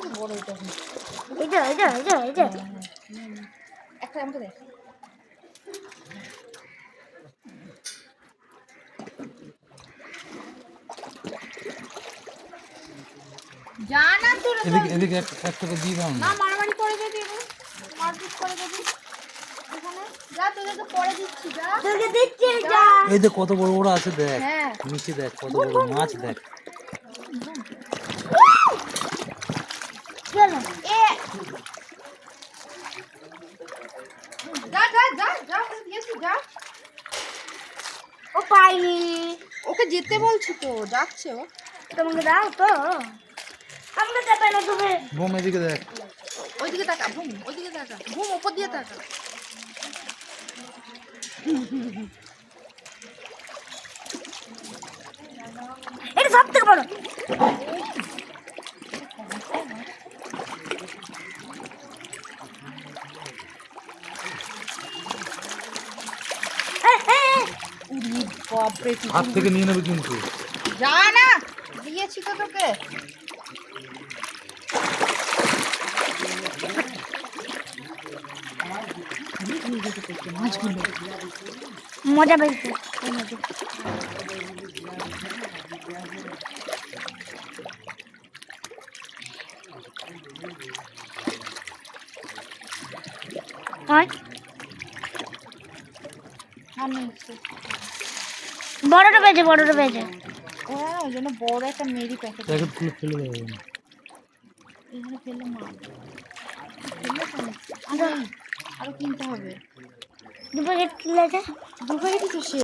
থেকে বড় এটা একটা আমাকে দে। জানা তোর এদিকে একটা করে দিয়ে দাও না, মারামারি করে দে দিবি, মারপিট করে দিবি এখানে। যা তোকে তো পরে দিচ্ছি, যা তোকে দিচ্ছি, যা। এই দেখ কত বড় বড় আছে, দেখ হ্যাঁ নিচে দেখ কত বড় মাছ, দেখ চলো এ যা যা যা যা দিয়েছি, যা। ও পাইনি, ওকে যেতে বলছি তো, যাচ্ছে ও। তোমাকে দাও তো, আমাকে দেবে না তুমি। বোম এদিকে দেখ, ওইদিকে তাকা, ঘুম ওইদিকে তাকা, ঘুম উপর দিয়ে তাকা। এটা সব থেকে বড়। বাপরে, হাত থেকে নিয়ে নেবে কিন্তু। যা না, দিয়েছি তো তোকে। মজা পেয়েছে, বড়টা পেয়েছে, বড়টা পেয়েছে। হ্যাঁ, ওই জন্য বড় একটা মেরি প্যাকেট প্যাকেটগুলো ফেলে দেবে। এখানে ফেললে মা আরো কিনতে হবে। দু প্যাকেট কিনলে, দু প্যাকেটই তো শেষ।